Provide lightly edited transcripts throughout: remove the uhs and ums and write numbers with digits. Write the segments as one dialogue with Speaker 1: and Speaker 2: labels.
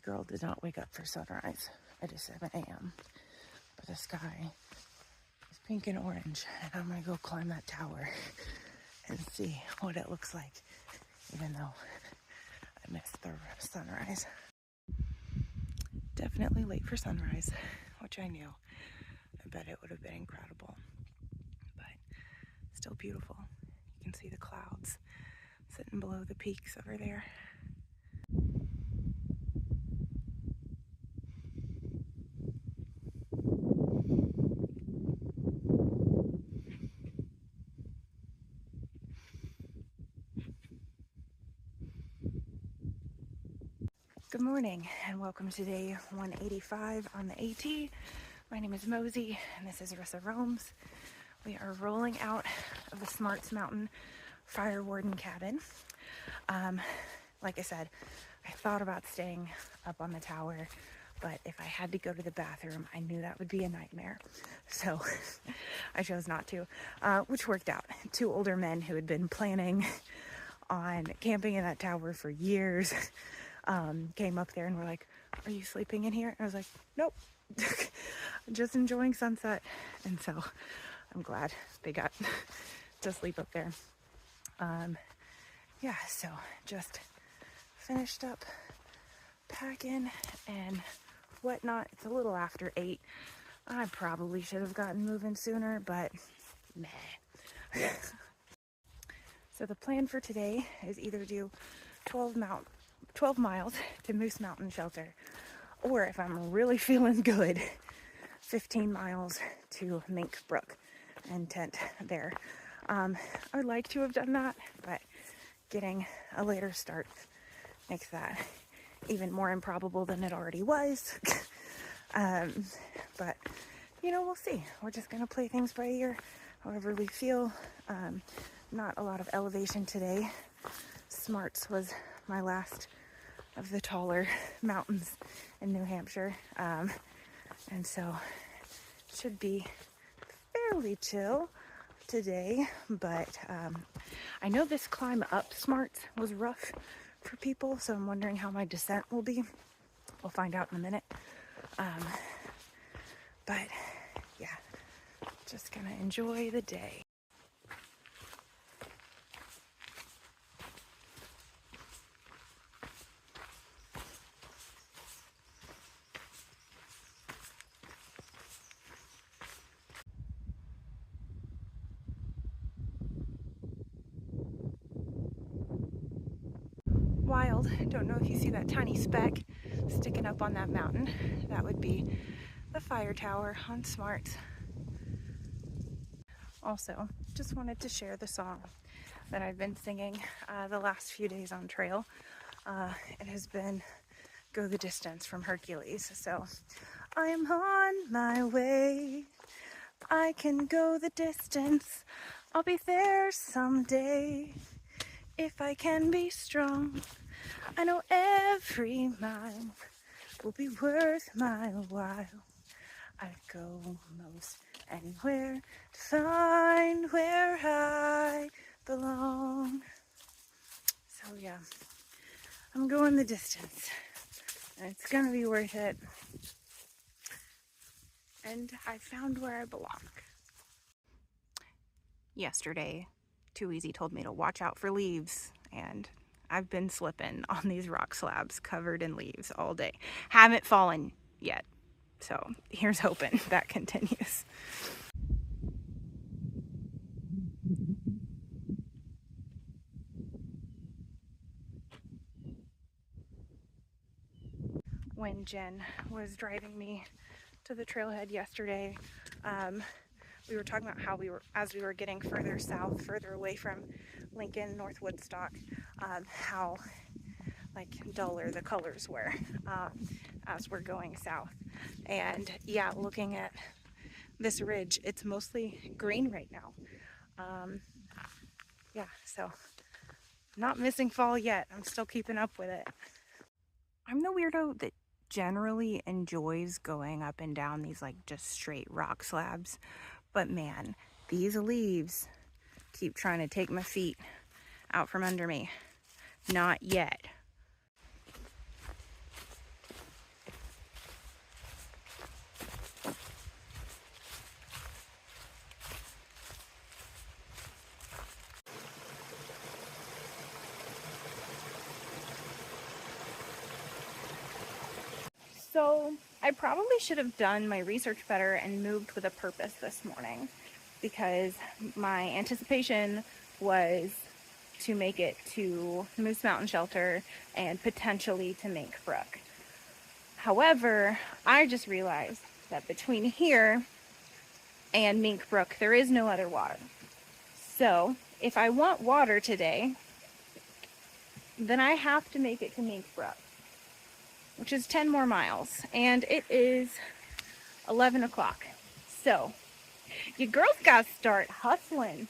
Speaker 1: girl did not wake up for sunrise. It is 7 a.m. But the sky is pink and orange. And I'm going to go climb that tower and see what it looks like, even though I missed the sunrise. Definitely late for sunrise, which I knew. I bet it would have been incredible. But still beautiful. You can see the clouds sitting below the peaks over there. Good morning and welcome to day 185 on the AT. My name is Mosey and this is Rissaroams. We are rolling out of the Smarts Mountain Fire Warden cabin. Like I said, I thought about staying up on the tower, but if I had to go to the bathroom, I knew that would be a nightmare. So I chose not to, which worked out. Two older men who had been planning on camping in that tower for years came up there and were like, "Are you sleeping in here?" And I was like, "Nope." Just enjoying sunset. And so I'm glad they got to sleep up there. Yeah, so just finished up packing and whatnot. It's a little after 8. I probably should have gotten moving sooner, but meh. So the plan for today is either do 12 miles to Moose Mountain Shelter, or if I'm really feeling good, 15 miles to Mink, Brook and tent there. I would like to have done that, but getting a later start makes that even more improbable than it already was. But, you know, we'll see. We're just going to play things by ear, however we feel. Not a lot of elevation today. Smarts was my last of the taller mountains in New Hampshire. And so should be fairly chill today, but I know this climb up Smarts was rough for people, so I'm wondering how my descent will be. We'll find out in a minute. But yeah, just gonna enjoy the day. Wild. Don't know if you see that tiny speck sticking up on that mountain. That would be the fire tower on Smarts. Also, just wanted to share the song that I've been singing the last few days on trail. It has been Go the Distance from Hercules. So I am on my way. I can go the distance. I'll be there someday. If I can be strong, I know every mile will be worth my while. I'd go most anywhere to find where I belong. So yeah, I'm going the distance, and it's gonna be worth it. And I found where I belong. Yesterday, Too Easy told me to watch out for leaves, and I've been slipping on these rock slabs covered in leaves all day. Haven't fallen yet, so here's hoping that continues. When Jen was driving me to the trailhead yesterday, we were talking about how as we were getting further south, further away from Lincoln, North Woodstock, how like duller the colors were as we're going south. And yeah, looking at this ridge, it's mostly green right now. Yeah, so not missing fall yet. I'm still keeping up with it. I'm the weirdo that generally enjoys going up and down these like just straight rock slabs. But man, these leaves keep trying to take my feet out from under me. Not yet. So I probably should have done my research better and moved with a purpose this morning, because my anticipation was to make it to Moose Mountain Shelter and potentially to Mink Brook. However, I just realized that between here and Mink Brook, there is no other water. So if I want water today, then I have to make it to Mink Brook, which is 10 more miles, and it is 11 o'clock. So you girls got to start hustling.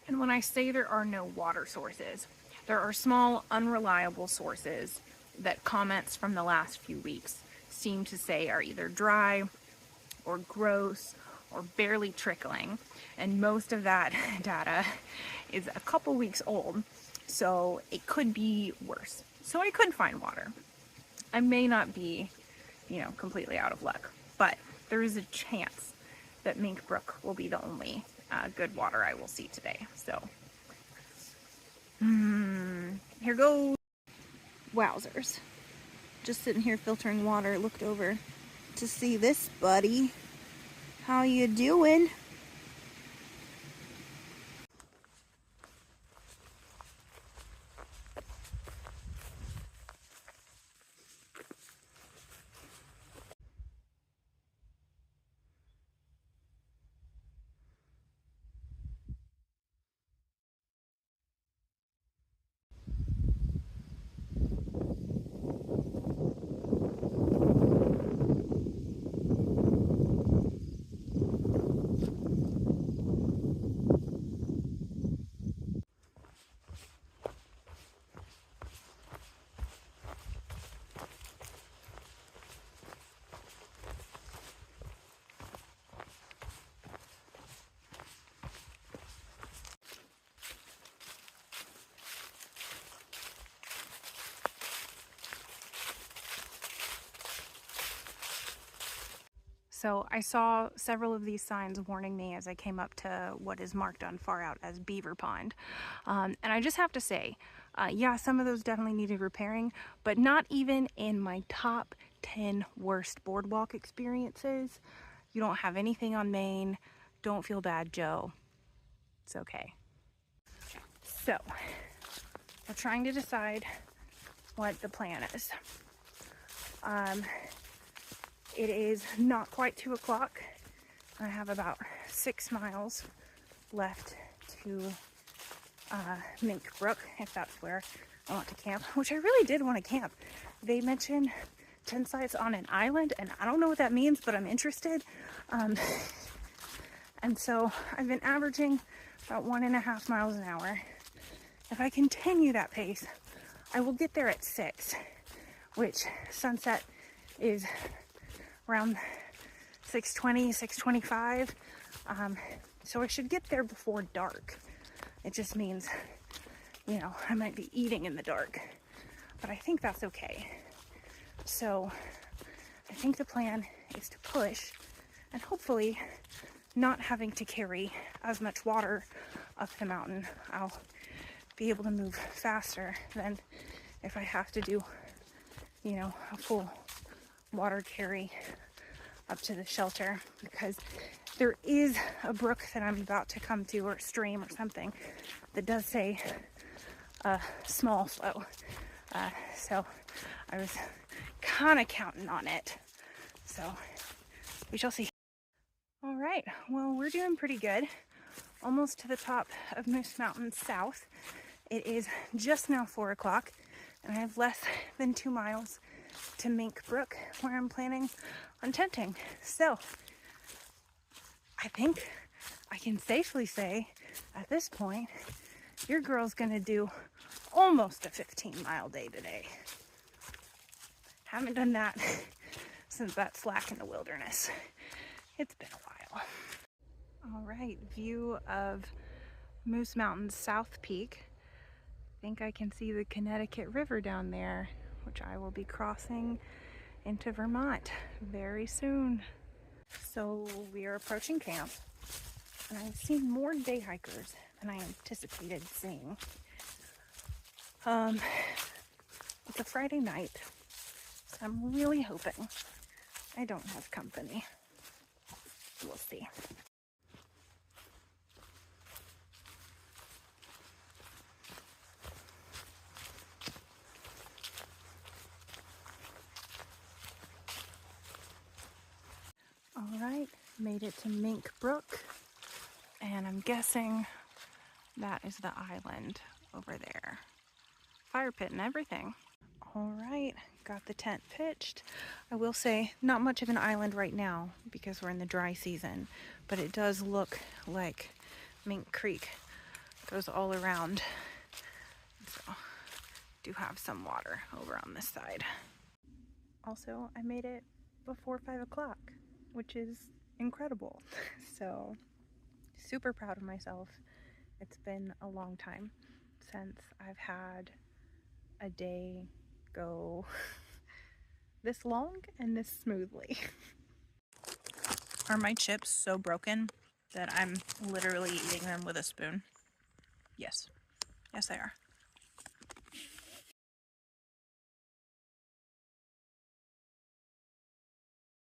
Speaker 1: And when I say there are no water sources, there are small, unreliable sources that comments from the last few weeks seem to say are either dry or gross or barely trickling. And most of that data is a couple weeks old, so it could be worse. So I could find water. I may not be, completely out of luck, but there is a chance that Mink Brook will be the only good water I will see today. So, here goes. Wowzers. Just sitting here filtering water, looked over to see this buddy. How you doing? So I saw several of these signs warning me as I came up to what is marked on far out as Beaver Pond. And I just have to say, yeah, some of those definitely needed repairing, but not even in my top 10 worst boardwalk experiences. You don't have anything on Main. Don't feel bad, Joe. It's okay. So we're trying to decide what the plan is. It is not quite 2 o'clock. I have about 6 miles left to Mink Brook, if that's where I want to camp, which I really did want to camp. They mentioned 10 sites on an island, and I don't know what that means, but I'm interested. And so I've been averaging about 1.5 miles an hour. If I continue that pace, I will get there at 6, which sunset is around 6:20, 6:25. So I should get there before dark. It just means, I might be eating in the dark, but I think that's okay. So I think the plan is to push and hopefully not having to carry as much water up the mountain. I'll be able to move faster than if I have to do, a full water carry up to the shelter, because there is a brook that I'm about to come to, or a stream or something, that does say small flow. So I was kind of counting on it. So we shall see. All right, well, we're doing pretty good. Almost to the top of Moose Mountain South. It is just now 4 o'clock, and I have less than 2 miles to Mink Brook, where I'm planning on tenting. So I think I can safely say at this point, your girl's gonna do almost a 15-mile day today. Haven't done that since that slack in the wilderness. It's been a while. All right, view of Moose Mountain's South Peak. I think I can see the Connecticut River down there, which I will be crossing into Vermont very soon. So we are approaching camp, and I've seen more day hikers than I anticipated seeing. It's a Friday night, so I'm really hoping I don't have company. We'll see. All right, made it to Mink Brook, and I'm guessing that is the island over there. Fire pit and everything. All right, got the tent pitched. I will say not much of an island right now because we're in the dry season, but it does look like Mink Creek goes all around. So do have some water over on this side. Also, I made it before 5 o'clock, which is incredible. So super proud of myself. It's been a long time since I've had a day go this long and this smoothly. Are my chips so broken that I'm literally eating them with a spoon? Yes. Yes, they are.